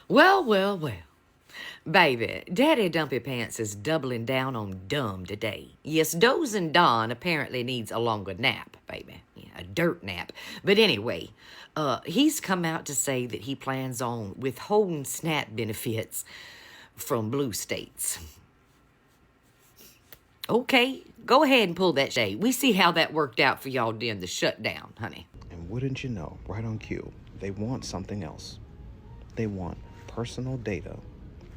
Well, well, well. Baby, Daddy Dumpy Pants is doubling down on dumb today. Yes, dozing Don apparently needs a longer nap, baby. Yeah, a dirt nap. But anyway, he's come out to say that he plans on withholding SNAP benefits from blue states. Okay, go ahead and pull that shade. We see how that worked out for y'all during the shutdown, honey. And wouldn't you know, right on cue, they want something else. They want personal data,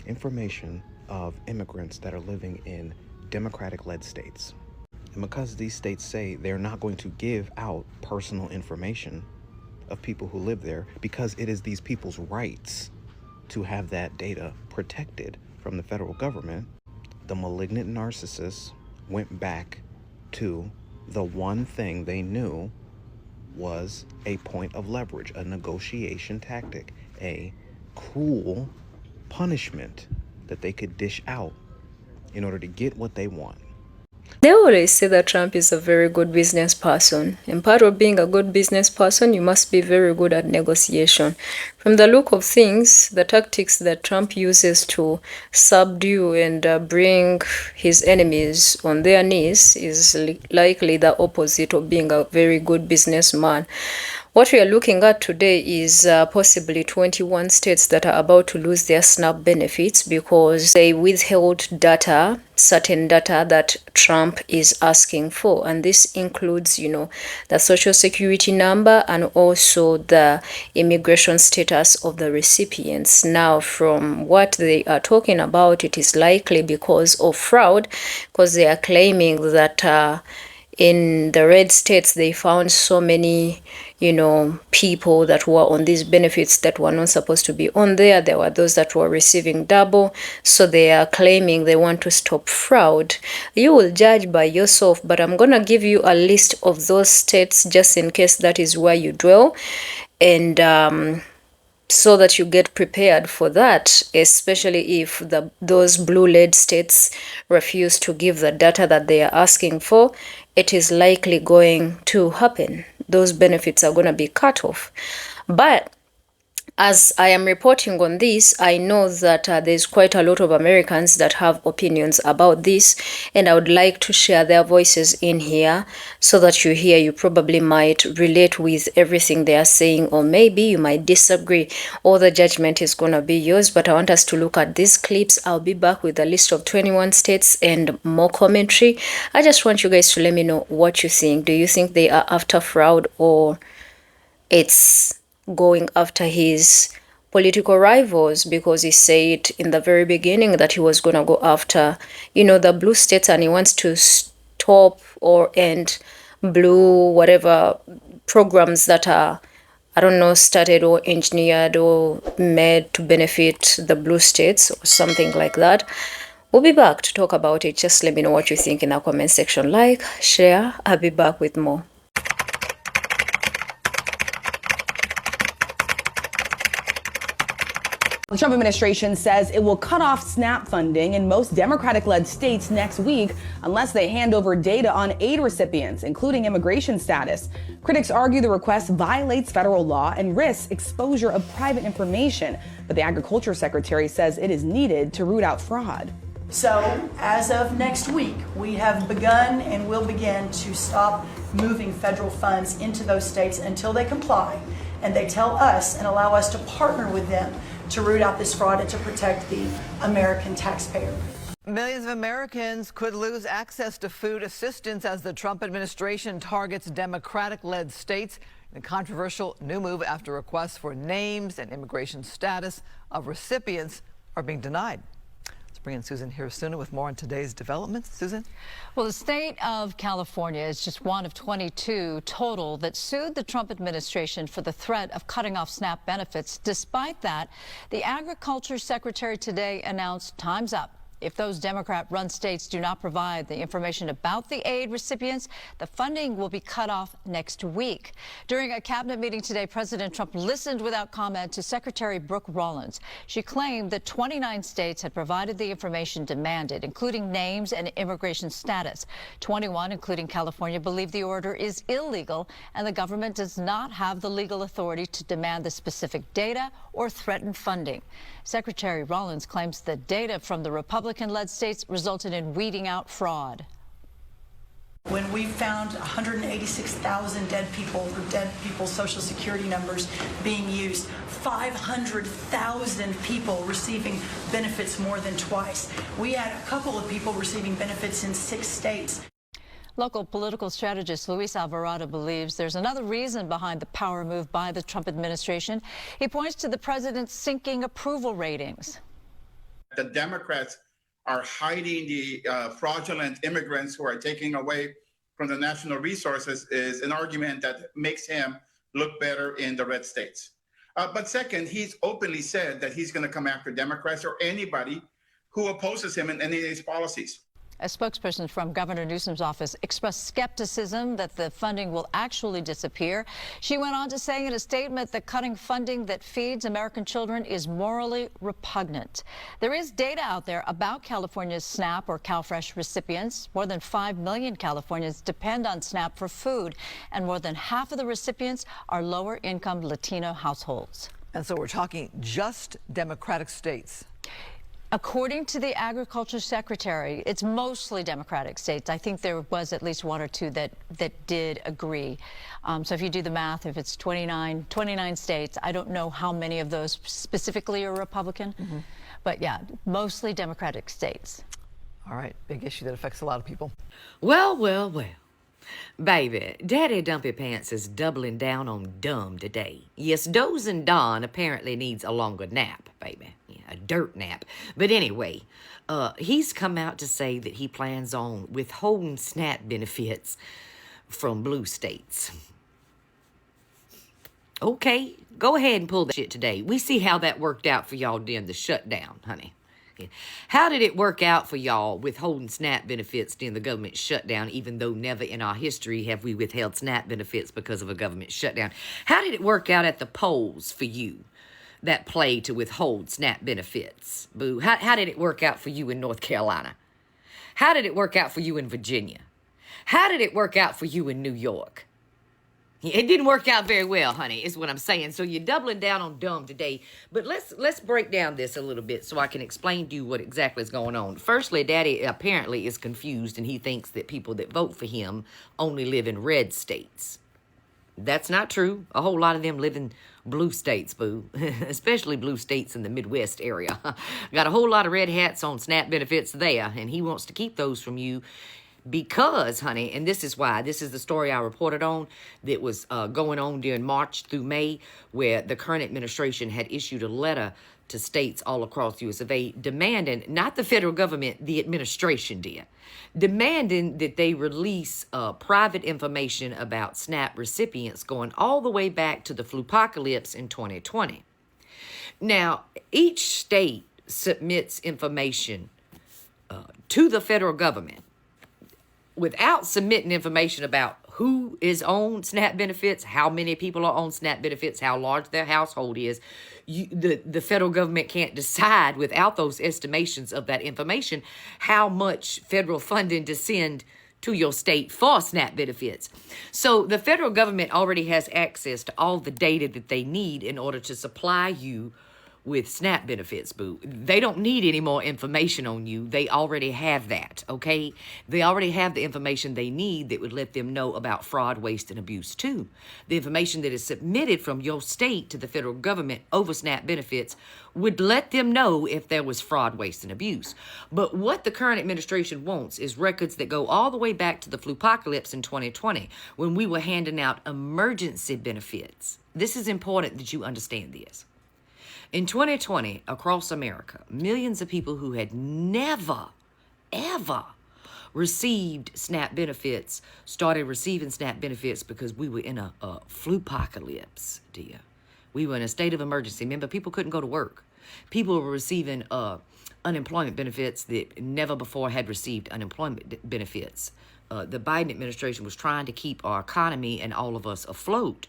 information of immigrants that are living in Democratic-led states. And because these states say they're not going to give out personal information of people who live there, because it is these people's rights to have that data protected from the federal government, the malignant narcissists went back to the one thing they knew was a point of leverage, a negotiation tactic, a cruel punishment that they could dish out in order to get what they want. They always say that Trump is a very good business person. And part of being a good business person, you must be very good at negotiation. From the look of things, the tactics that Trump uses to subdue and bring his enemies on their knees is likely the opposite of being a very good businessman. What we are looking at today is possibly 21 states that are about to lose their SNAP benefits because they withheld data, certain data that Trump is asking for. And this includes, the social security number and also the immigration status of the recipients. Now, from what they are talking about, it is likely because of fraud, because they are claiming that in the red states, they found so many, people that were on these benefits that were not supposed to be on there. There were those that were receiving double. So they are claiming they want to stop fraud. You will judge by yourself, but I'm going to give you a list of those states just in case that is where you dwell. And so that you get prepared for that, especially if those blue-led states refuse to give the data that they are asking for, it is likely going to happen. Those benefits are going to be cut off. But as I am reporting on this, I know that there's quite a lot of Americans that have opinions about this, and I would like to share their voices in here so that you probably might relate with everything they are saying, or maybe you might disagree. All the judgment is going to be yours, but I want us to look at these clips. I'll be back with a list of 21 states and more commentary. I just want you guys to let me know what you think. Do you think they are after fraud, or it's going after his political rivals? Because he said in the very beginning that he was going to go after, the blue states, and he wants to stop or end blue whatever programs that are, I don't know, started or engineered or made to benefit the blue states or something like that. We'll be back to talk about it. Just let me know what you think in our comment section. Like, share. I'll be back with more. The Trump administration says it will cut off SNAP funding in most Democratic-led states next week unless they hand over data on aid recipients, including immigration status. Critics argue the request violates federal law and risks exposure of private information, but the Agriculture Secretary says it is needed to root out fraud. So, as of next week, we have begun and will begin to stop moving federal funds into those states until they comply and they tell us and allow us to partner with them to root out this fraud and to protect the American taxpayer. Millions of Americans could lose access to food assistance as the Trump administration targets Democratic-led states in a controversial new move after requests for names and immigration status of recipients are being denied. Let's bring in Susan Hirasuna with more on today's developments. Susan? Well, the state of California is just one of 22 total that sued the Trump administration for the threat of cutting off SNAP benefits. Despite that, the Agriculture Secretary today announced time's up. If those Democrat-run states do not provide the information about the aid recipients, the funding will be cut off next week. During a cabinet meeting today, President Trump listened without comment to Secretary Brooke Rollins. She claimed that 29 states had provided the information demanded, including names and immigration status. 21, including California, believe the order is illegal, and the government does not have the legal authority to demand the specific data or threaten funding. Secretary Rollins claims the data from the Republican-led states resulted in weeding out fraud. When we found 186,000 dead people's Social Security numbers being used, 500,000 people receiving benefits more than twice. We had a couple of people receiving benefits in 6 states. Local political strategist Luis Alvarado believes there's another reason behind the power move by the Trump administration. He points to the president's sinking approval ratings. The Democrats are hiding the fraudulent immigrants who are taking away from the national resources is an argument that makes him look better in the red states. But second, he's openly said that he's going to come after Democrats or anybody who opposes him in any of these policies. A spokesperson from Governor Newsom's office expressed skepticism that the funding will actually disappear. She went on to say in a statement that cutting funding that feeds American children is morally repugnant. There is data out there about California's SNAP or CalFresh recipients. More than 5 million Californians depend on SNAP for food, and more than half of the recipients are lower-income Latino households. And so we're talking just Democratic states. According to the Agriculture Secretary, it's mostly Democratic states. I think there was at least 1 or 2 that did agree. So if you do the math, if it's 29 states, I don't know how many of those specifically are Republican. But yeah, mostly Democratic states. All right, big issue that affects a lot of people. Well, well, well. Baby, Daddy Dumpy Pants is doubling down on dumb today. Yes, Dozing Don apparently needs a longer nap, baby. Yeah, a dirt nap. But anyway, he's come out to say that he plans on withholding SNAP benefits from blue states. Okay, go ahead and pull that shit today. We see how that worked out for y'all during the shutdown, honey. How did it work out for y'all withholding SNAP benefits during the government shutdown, even though never in our history have we withheld SNAP benefits because of a government shutdown? How did it work out at the polls for you, that play to withhold SNAP benefits? Boo. How did it work out for you in North Carolina? How did it work out for you in Virginia? How did it work out for you in New York? It didn't work out very well, honey, is what I'm saying. So you're doubling down on dumb today. But let's break down this a little bit so I can explain to you what exactly is going on. Firstly, Daddy apparently is confused, and he thinks that people that vote for him only live in red states. That's not true. A whole lot of them live in blue states, boo. Especially blue states in the Midwest area. Got a whole lot of red hats on SNAP benefits there, and he wants to keep those from you. Because, honey, and this is why, this is the story I reported on that was going on during March through May, where the current administration had issued a letter to states all across the U.S. of A. demanding, not the federal government, the administration did, demanding that they release private information about SNAP recipients going all the way back to the flupocalypse in 2020. Now, each state submits information to the federal government without submitting information about who is on SNAP benefits, how many people are on SNAP benefits, how large their household is. The federal government can't decide without those estimations of that information how much federal funding to send to your state for SNAP benefits. So the federal government already has access to all the data that they need in order to supply you with SNAP benefits, boo. They don't need any more information on you. They already have that, okay? They already have the information they need that would let them know about fraud, waste, and abuse, too. The information that is submitted from your state to the federal government over SNAP benefits would let them know if there was fraud, waste, and abuse. But what the current administration wants is records that go all the way back to the flupocalypse in 2020, when we were handing out emergency benefits. This is important that you understand this. In 2020, across America, millions of people who had never, ever received SNAP benefits started receiving SNAP benefits because we were in a flupocalypse, dear. We were in a state of emergency. Remember, people couldn't go to work. People were receiving unemployment benefits that never before had received unemployment benefits. The Biden administration was trying to keep our economy and all of us afloat.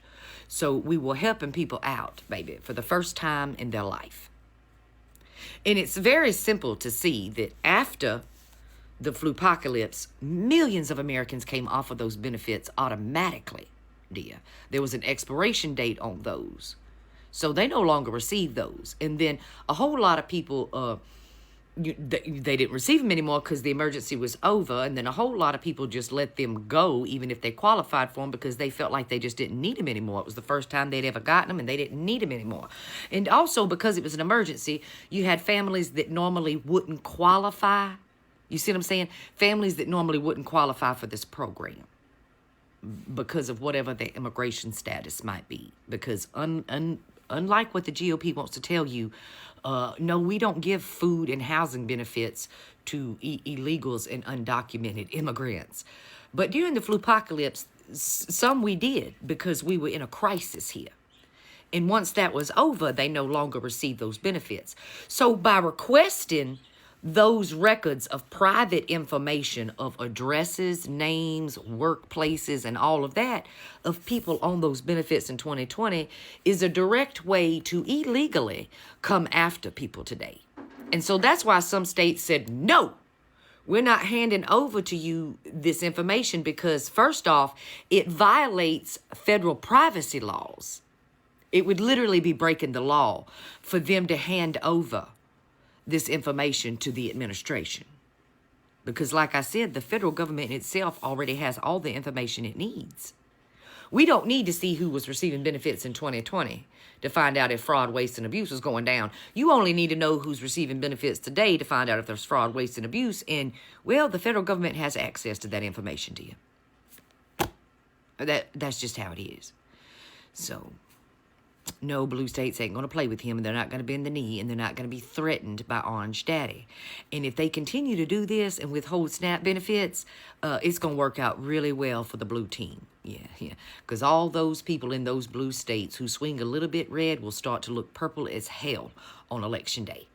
So we were helping people out, baby, for the first time in their life. And it's very simple to see that after the flu-apocalypse, millions of Americans came off of those benefits automatically, dear. There was an expiration date on those. So they no longer receive those. And then a whole lot of people, they didn't receive them anymore because the emergency was over. And then a whole lot of people just let them go, even if they qualified for them, because they felt like they just didn't need them anymore. It was the first time they'd ever gotten them, and they didn't need them anymore. And also, because it was an emergency, you had families that normally wouldn't qualify. You see what I'm saying? Families that normally wouldn't qualify for this program because of whatever their immigration status might be. Because unlike what the GOP wants to tell you, no, we don't give food and housing benefits to illegals and undocumented immigrants. But during the flu-apocalypse, some we did because we were in a crisis here. And once that was over, they no longer received those benefits. So by requesting those records of private information of addresses, names, workplaces, and all of that of people on those benefits in 2020 is a direct way to illegally come after people today. And so that's why some states said, no, we're not handing over to you this information because, first off, it violates federal privacy laws. It would literally be breaking the law for them to hand over this information to the administration. Because like I said, the federal government itself already has all the information it needs. We don't need to see who was receiving benefits in 2020 to find out if fraud, waste, and abuse was going down. You only need to know who's receiving benefits today to find out if there's fraud, waste, and abuse. And, well, the federal government has access to that information to you. That's just how it is. So no, blue states ain't going to play with him, and they're not going to bend the knee, and they're not going to be threatened by Orange Daddy. And if they continue to do this and withhold SNAP benefits, it's going to work out really well for the blue team. Yeah. Because all those people in those blue states who swing a little bit red will start to look purple as hell on Election Day.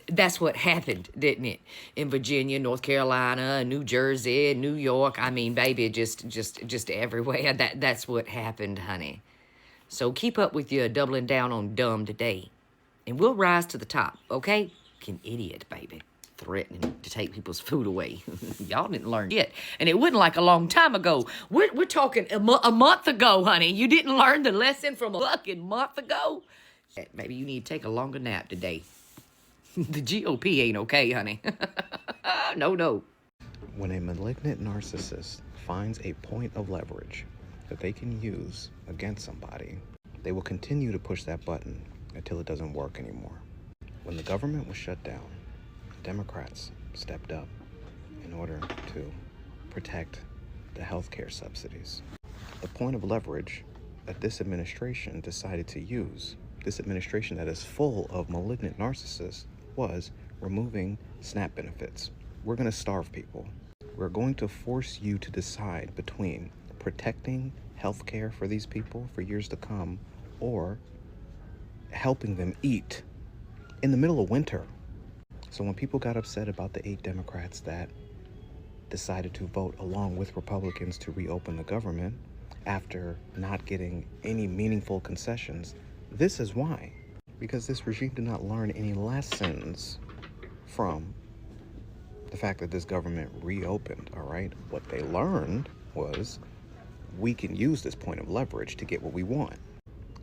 That's what happened, didn't it? In Virginia, North Carolina, New Jersey, New York. I mean, baby, just everywhere. That's what happened, honey. So keep up with your doubling down on dumb today. And we'll rise to the top, okay? Fucking idiot, baby. Threatening to take people's food away. Y'all didn't learn yet. And it wasn't like a long time ago. We're talking a month ago, honey. You didn't learn the lesson from a fucking month ago? Maybe you need to take a longer nap today. The GOP ain't okay, honey. No. When a malignant narcissist finds a point of leverage that they can use against somebody, they will continue to push that button until it doesn't work anymore. When the government was shut down, Democrats stepped up in order to protect the healthcare subsidies. The point of leverage that this administration decided to use, this administration that is full of malignant narcissists, was removing SNAP benefits. We're going to starve people. We're going to force you to decide between protecting health care for these people for years to come or helping them eat in the middle of winter. So when people got upset about the 8 Democrats that decided to vote along with Republicans to reopen the government after not getting any meaningful concessions, this is why. Because this regime did not learn any lessons from the fact that this government reopened, all right? What they learned was we can use this point of leverage to get what we want.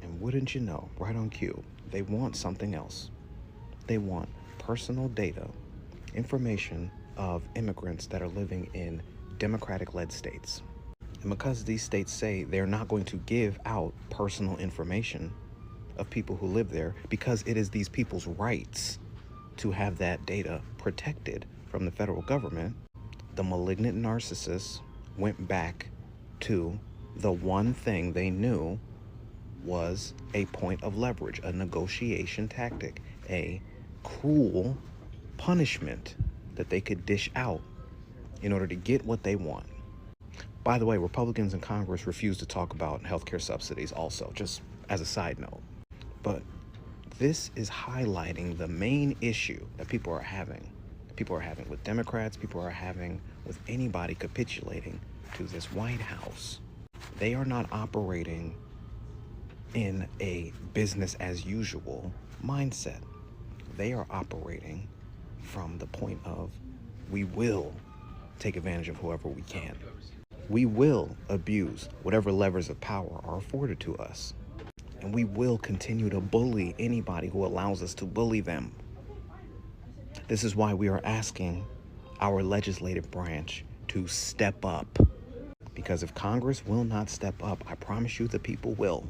And wouldn't you know, right on cue, they want something else. They want personal data, information of immigrants that are living in Democratic-led states. And because these states say they're not going to give out personal information of people who live there, because it is these people's rights to have that data protected from the federal government, the malignant narcissists went back to the one thing they knew was a point of leverage, a negotiation tactic, a cruel punishment that they could dish out in order to get what they want. By the way, Republicans in Congress refuse to talk about healthcare subsidies also, just as a side note. But This is highlighting the main issue that people are having. People are having with Democrats, people are having with anybody capitulating to this White House. They are not operating in a business as usual mindset. They are operating from the point of, we will take advantage of whoever we can. We will abuse whatever levers of power are afforded to us. And we will continue to bully anybody who allows us to bully them. This is why we are asking our legislative branch to step up. Because if Congress will not step up, I promise you the people will.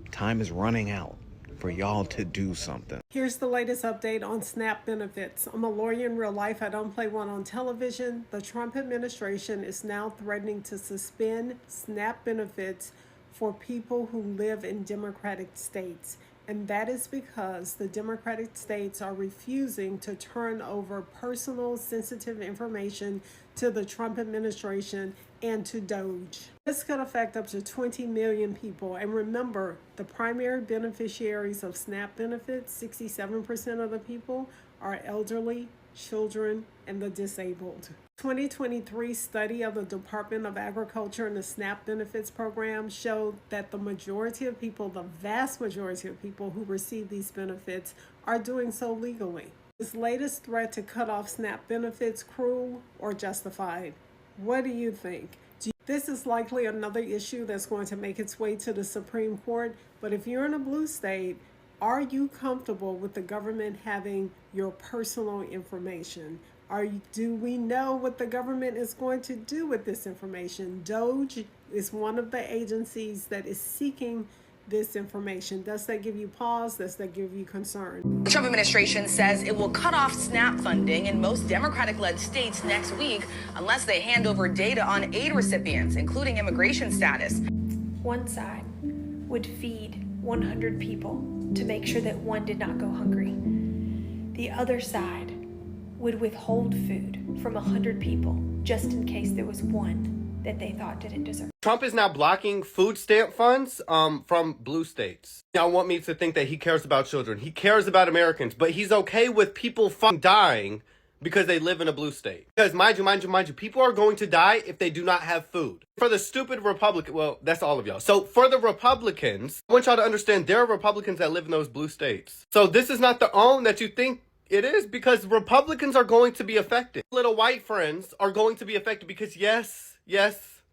Time is running out for y'all to do something. Here's the latest update on SNAP benefits. I'm a lawyer in real life. I don't play one on television. The Trump administration is now threatening to suspend SNAP benefits for people who live in Democratic states. And that is because the Democratic states are refusing to turn over personal sensitive information to the Trump administration and to DOJ. This could affect up to 20 million people. And remember, the primary beneficiaries of SNAP benefits, 67% of the people, are elderly, children, and the disabled. 2023 study of the Department of Agriculture and the SNAP benefits program showed that the majority of people, the vast majority of people who receive these benefits, are doing so legally. This latest threat to cut off SNAP benefits cruel or justified? What do you think? This is likely another issue that's going to make its way to the Supreme Court, but if you're in a blue state, are you comfortable with the government having your personal information? Do we know what the government is going to do with this information? DOJ is one of the agencies that is seeking this information. Does that give you pause? Does that give you concern? The Trump administration says it will cut off SNAP funding in most Democratic-led states next week unless they hand over data on aid recipients, including immigration status. One side would feed 100 people to make sure that one did not go hungry. The other side would withhold food from 100 people just in case there was one that they thought didn't deserve. Trump is now blocking food stamp funds from blue states. Y'all want me to think that he cares about children. He cares about Americans, but he's okay with people dying because they live in a blue state. Because mind you, people are going to die if they do not have food. For the stupid Republican, well, that's all of y'all. So for the Republicans, I want y'all to understand there are Republicans that live in those blue states. So this is not the own that you think it is, because Republicans are going to be affected. Little white friends are going to be affected because yes,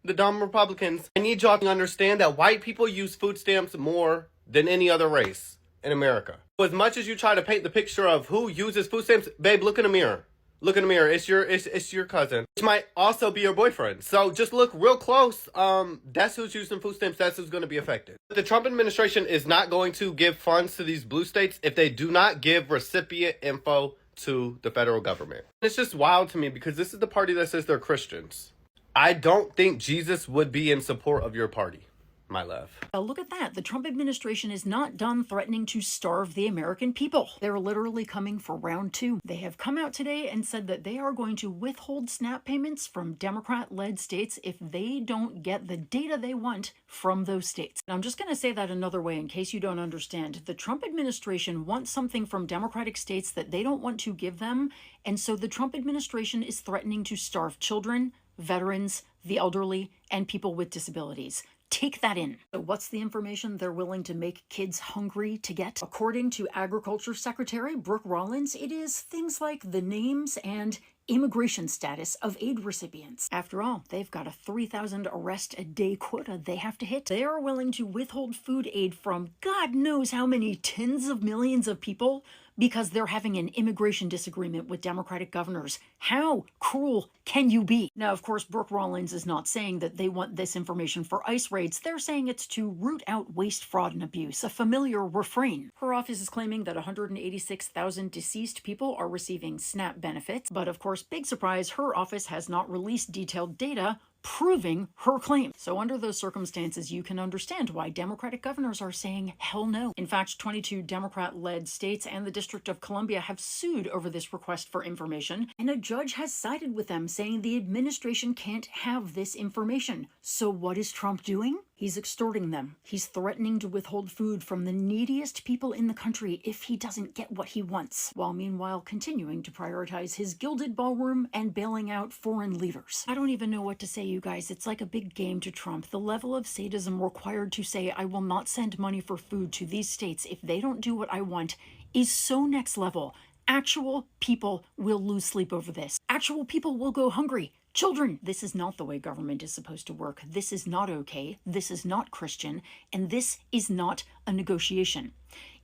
the dumb Republicans. I need y'all to understand that white people use food stamps more than any other race in America. As much as you try to paint the picture of who uses food stamps, babe, look in the mirror. Look in the mirror. It's your cousin, which might also be your boyfriend. So just look real close. That's who's using food stamps. That's who's going to be affected. The Trump administration is not going to give funds to these blue states if they do not give recipient info to the federal government. It's just wild to me because this is the party that says they're Christians. I don't think Jesus would be in support of your party, my love. Look at that. The Trump administration is not done threatening to starve the American people. They're literally coming for round two. They have come out today and said that they are going to withhold SNAP payments from Democrat-led states if they don't get the data they want from those states. Now, I'm just going to say that another way in case you don't understand. The Trump administration wants something from Democratic states that they don't want to give them, and so the Trump administration is threatening to starve children, veterans, the elderly, and people with disabilities. Take that in. So what's the information they're willing to make kids hungry to get? According to Agriculture Secretary Brooke Rollins, it is things like the names and immigration status of aid recipients. After all, they've got a 3,000 arrest a day quota they have to hit. They are willing to withhold food aid from God knows how many tens of millions of people because they're having an immigration disagreement with Democratic governors. How cruel can you be? Now, of course, Brooke Rollins is not saying that they want this information for ICE raids. They're saying it's to root out waste, fraud, and abuse, a familiar refrain. Her office is claiming that 186,000 deceased people are receiving SNAP benefits, but of course, big surprise, her office has not released detailed data proving her claim. So under those circumstances, you can understand why Democratic governors are saying hell no. In fact, 22 Democrat-led states and the District of Columbia have sued over this request for information, and a judge has sided with them, saying the administration can't have this information. So what is Trump doing? He's extorting them. He's threatening to withhold food from the neediest people in the country if he doesn't get what he wants, while meanwhile continuing to prioritize his gilded ballroom and bailing out foreign leaders. I don't even know what to say, you guys. It's like a big game to Trump. The level of sadism required to say, I will not send money for food to these states if they don't do what I want, is so next level. Actual people will lose sleep over this. Actual people will go hungry. Children, this is not the way government is supposed to work. This is not okay. This is not Christian. And this is not a negotiation.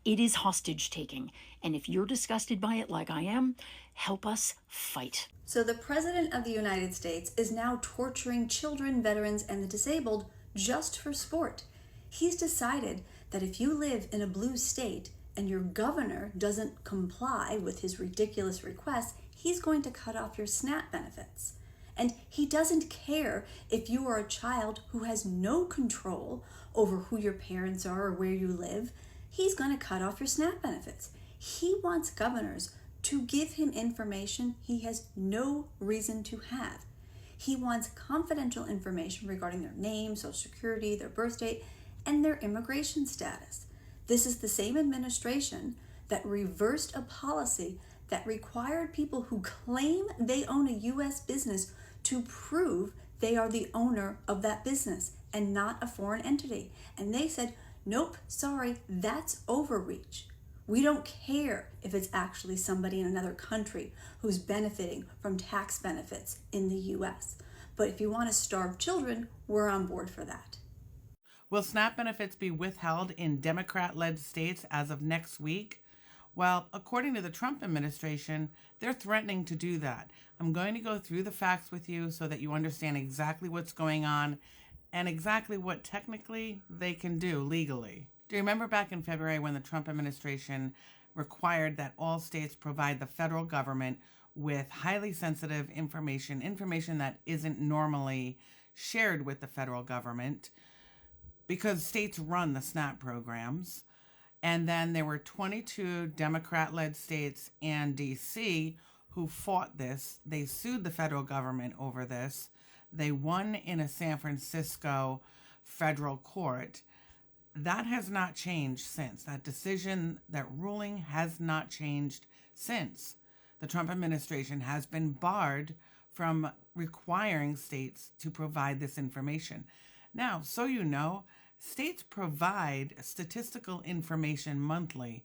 It is hostage taking. And if you're disgusted by it like I am, help us fight. So the President of the United States is now torturing children, veterans, and the disabled just for sport. He's decided that if you live in a blue state and your governor doesn't comply with his ridiculous requests, he's going to cut off your SNAP benefits. And he doesn't care if you are a child who has no control over who your parents are or where you live. He's going to cut off your SNAP benefits. He wants governors to give him information he has no reason to have. He wants confidential information regarding their name, social security, their birth date, and their immigration status. This is the same administration that reversed a policy that required people who claim they own a U.S. business to prove they are the owner of that business and not a foreign entity. And they said, nope, sorry, that's overreach. We don't care if it's actually somebody in another country who's benefiting from tax benefits in the U.S. But if you want to starve children, we're on board for that. Will SNAP benefits be withheld in Democrat-led states as of next week? Well, according to the Trump administration, they're threatening to do that. I'm going to go through the facts with you so that you understand exactly what's going on and exactly what technically they can do legally. Do you remember back in February when the Trump administration required that all states provide the federal government with highly sensitive information that isn't normally shared with the federal government because states run the SNAP programs? And then there were 22 Democrat-led states and D.C. who fought this. They sued the federal government over this. They won in a San Francisco federal court. That has not changed since. That decision, that ruling has not changed since. The Trump administration has been barred from requiring states to provide this information. Now, so you know, states provide statistical information monthly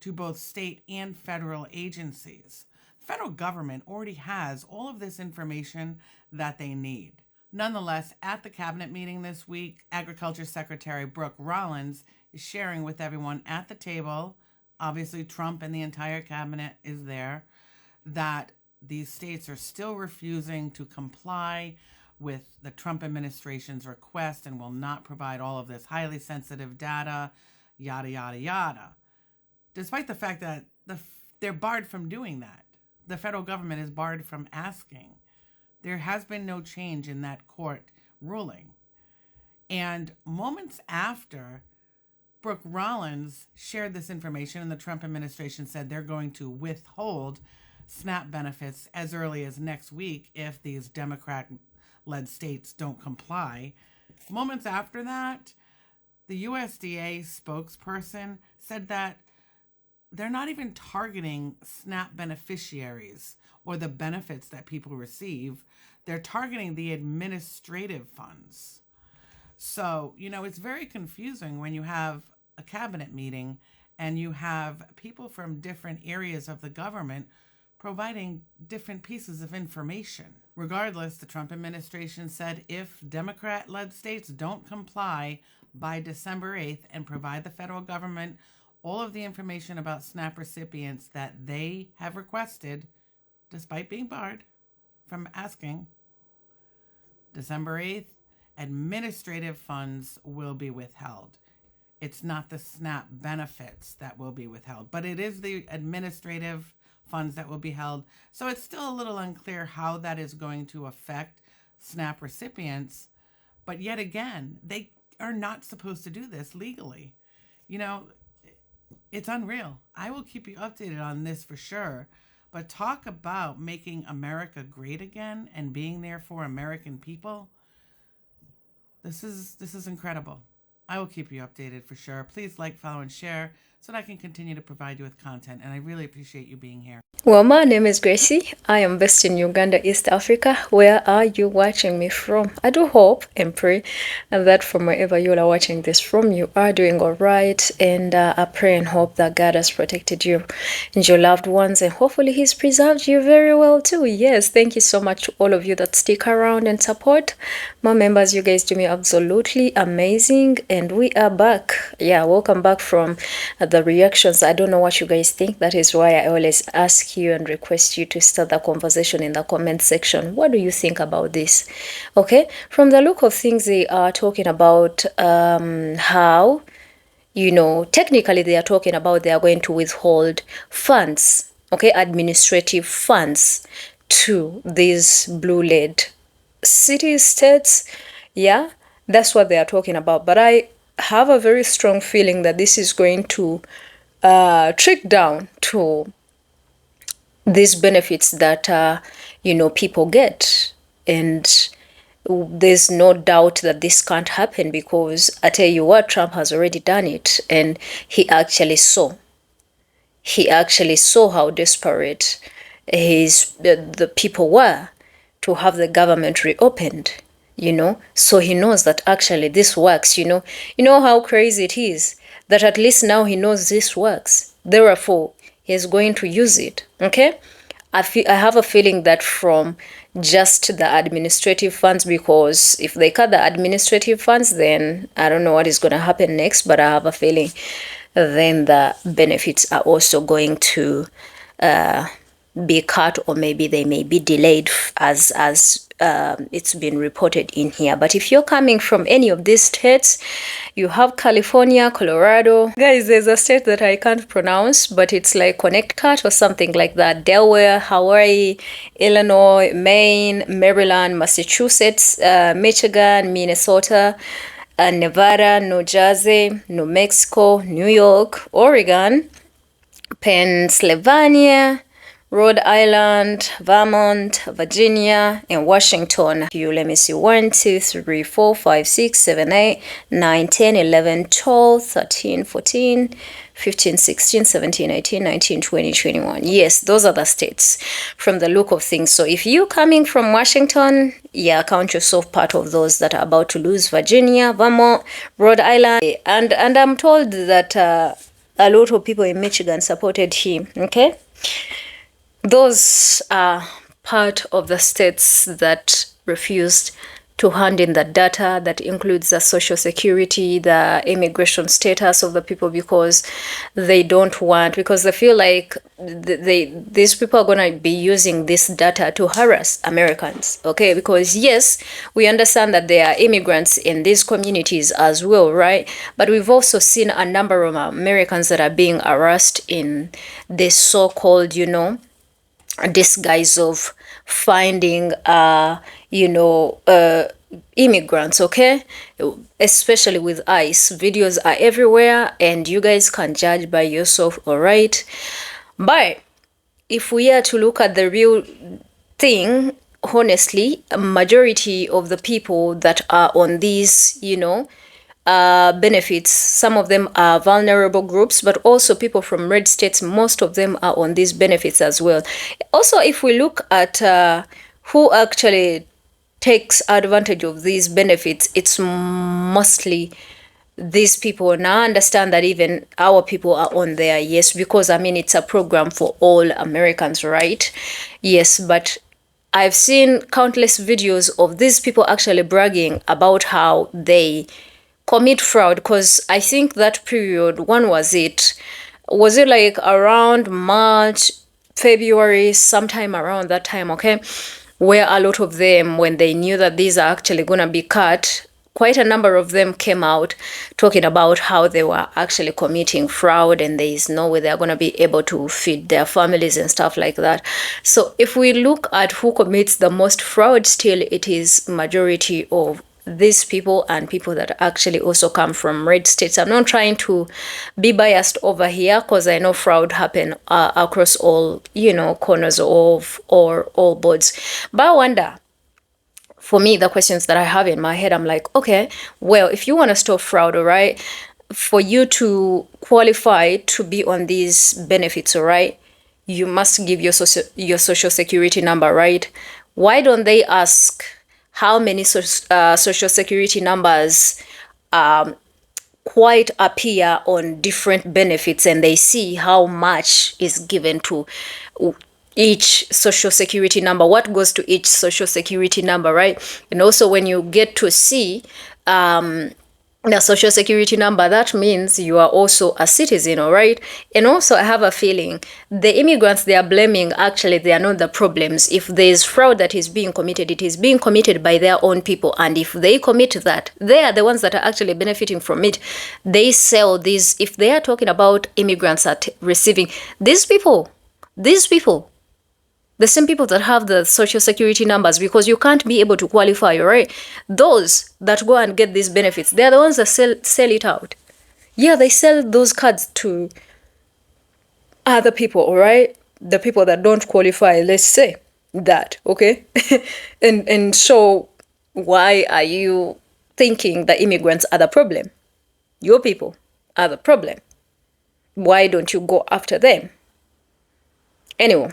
to both state and federal agencies. The federal government already has all of this information that they need. Nonetheless, at the cabinet meeting this week, Agriculture Secretary Brooke Rollins is sharing with everyone at the table, obviously Trump and the entire cabinet is there, that these states are still refusing to comply with the Trump administration's request and will not provide all of this highly sensitive data, yada, yada, yada. Despite the fact that they're barred from doing that. The federal government is barred from asking. There has been no change in that court ruling. And moments after Brooke Rollins shared this information and the Trump administration said they're going to withhold SNAP benefits as early as next week if these Democrat-led states don't comply. Moments after that, the USDA spokesperson said that they're not even targeting SNAP beneficiaries or the benefits that people receive. They're targeting the administrative funds. So, you know, it's very confusing when you have a cabinet meeting and you have people from different areas of the government providing different pieces of information. Regardless, the Trump administration said if Democrat-led states don't comply by December 8th and provide the federal government all of the information about SNAP recipients that they have requested, despite being barred from asking, December 8th, administrative funds will be withheld. It's not the SNAP benefits that will be withheld, but it is the administrative funds that will be held. So it's still a little unclear how that is going to affect SNAP recipients. But yet again, they are not supposed to do this legally. You know, it's unreal. I will keep you updated on this for sure. But talk about making America great again and being there for American people. This is incredible. I will keep you updated for sure. Please like, follow, and share so that I can continue to provide you with content. And I really appreciate you being here. Well, my name is Gracie. I am based in Uganda, East Africa. Where are you watching me from? I do hope and pray that from wherever you are watching this from, you are doing all right. And I pray and hope that God has protected you and your loved ones, and hopefully He's preserved you very well too. Yes, thank you so much to all of you that stick around and support. My members, you guys do me absolutely amazing. And we are back. Yeah, welcome back from the reactions. I don't know what you guys think. That is why I always ask you and request you to start the conversation in the comment section. What do you think about this? Okay, from the look of things, they are talking about how, technically they are talking about they are going to withhold funds, okay, administrative funds to these blue lead cities, states. Yeah, that's what they are talking about. But I have a very strong feeling that this is going to trick down to these benefits that people get. And there's no doubt that this can't happen, because I tell you what, Trump has already done it, and he actually saw how desperate the people were to have the government reopened. So he knows that actually this works. You know how crazy it is that at least now he knows this works, therefore he's going to use it. Okay, I have a feeling that from just the administrative funds, because if they cut the administrative funds, then I don't know what is going to happen next, but I have a feeling then the benefits are also going to be cut, or maybe they may be delayed as it's been reported in here. But if you're coming from any of these states, you have California, Colorado. Guys, there's a state that I can't pronounce, but it's like Connecticut or something like that. Delaware, Hawaii, Illinois, Maine, Maryland, Massachusetts, Michigan, Minnesota, Nevada, New Jersey, New Mexico, New York, Oregon, Pennsylvania, Rhode Island, Vermont, Virginia, and Washington. Let me see. 1, 2, 3, 4, 5, 6, 7, 8, 9, 10, 11, 12, 13, 14, 15, 16, 17, 18, 19, 20, 21. Yes, those are the states from the look of things. So if you're coming from Washington, yeah, count yourself part of those that are about to lose. Virginia, Vermont, Rhode Island. And I'm told that a lot of people in Michigan supported him. Okay, those are part of the states that refused to hand in the data that includes the social security, the immigration status of the people, because they don't want, because they feel like these people are going to be using this data to harass Americans. Okay, because yes, we understand that there are immigrants in these communities as well, right? But we've also seen a number of Americans that are being harassed in this so-called, disguise of finding immigrants. Okay, especially with ICE. Videos are everywhere and you guys can judge by yourself. All right, but if we are to look at the real thing, honestly, a majority of the people that are on these benefits, some of them are vulnerable groups, but also people from red states, most of them are on these benefits as well. Also, if we look at who actually takes advantage of these benefits, it's mostly these people. Now I understand that even our people are on there, yes, because it's a program for all Americans, right? Yes, but I've seen countless videos of these people actually bragging about how they commit fraud, because I think that period, when was it like around March, February, sometime around that time, okay, where a lot of them, when they knew that these are actually gonna be cut, quite a number of them came out talking about how they were actually committing fraud and there is no way they're going to be able to feed their families and stuff like that. So if we look at who commits the most fraud, still it is majority of these people and people that actually also come from red states. I'm not trying to be biased over here because I know fraud happen across all corners of or all boards. But I wonder, for me, the questions that I have in my head, I'm like, okay, well, if you want to stop fraud, all right, for you to qualify to be on these benefits, all right, you must give your social security number, right? Why don't they ask how many social security numbers quite appear on different benefits, and they see how much is given to each social security number, what goes to each social security number, right? And also when you get to see the social security number, that means you are also a citizen, all right? And also I have a feeling the immigrants they are blaming, actually they are not the problems. If there is fraud that is being committed, it is being committed by their own people, and if they commit that, they are the ones that are actually benefiting from it. They sell these, if they are talking about immigrants are receiving, these people, the same people that have the social security numbers, because you can't be able to qualify, right? Those that go and get these benefits, they're the ones that sell it out. Yeah, they sell those cards to other people, all right? The people that don't qualify, let's say that, okay? and so why are you thinking that immigrants are the problem? Your people are the problem. Why don't you go after them? Anyway,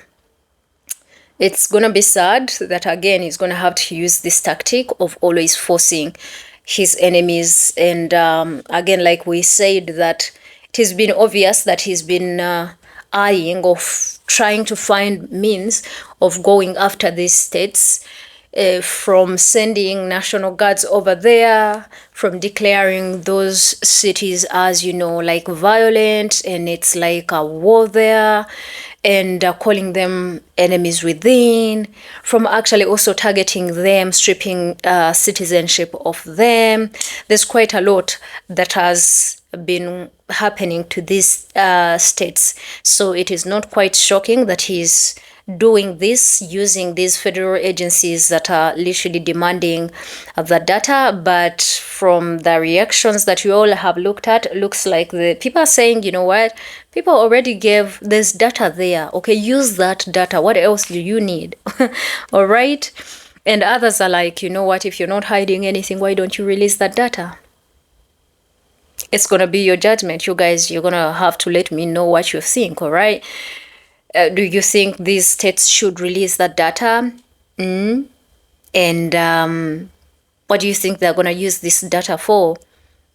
it's going to be sad that, again, he's going to have to use this tactic of always forcing his enemies. And again, like we said, that it has been obvious that he's been eyeing of trying to find means of going after these states, from sending National Guards over there, from declaring those cities as, like violent, and it's like a war there, and calling them enemies within, from actually also targeting them, stripping citizenship of them. There's quite a lot that has been happening to these states. So it is not quite shocking that he's doing this using these federal agencies that are literally demanding the data. But from the reactions that you all have looked at, looks like the people are saying, you know what, people already gave this data there, okay, use that data, what else do you need? All right. And others are like, you know what, if you're not hiding anything, why don't you release that data? It's gonna be your judgment, you guys. You're gonna have to let me know what you think. All right. Do you think these states should release that data? And what do you think they're going to use this data for?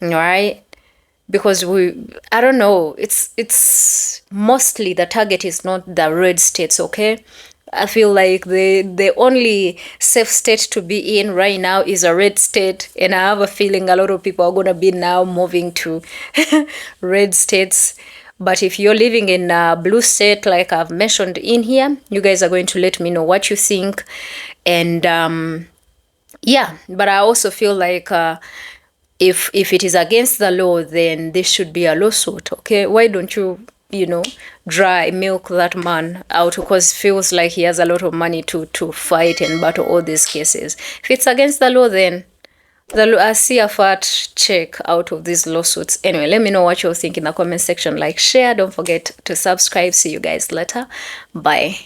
All right? Because I don't know, it's mostly the target is not the red states, okay? I feel like the only safe state to be in right now is a red state, and I have a feeling a lot of people are going to be now moving to red states. But if you're living in a blue state, like I've mentioned in here, you guys are going to let me know what you think. And yeah, but I also feel like if it is against the law, then there should be a lawsuit, okay? Why don't you, dry milk that man out, because it feels like he has a lot of money to fight and battle all these cases. If it's against the law, then I see a fat check out of these lawsuits. Anyway, let me know what you think in the comment section. Like, share, don't forget to subscribe. See you guys later. Bye.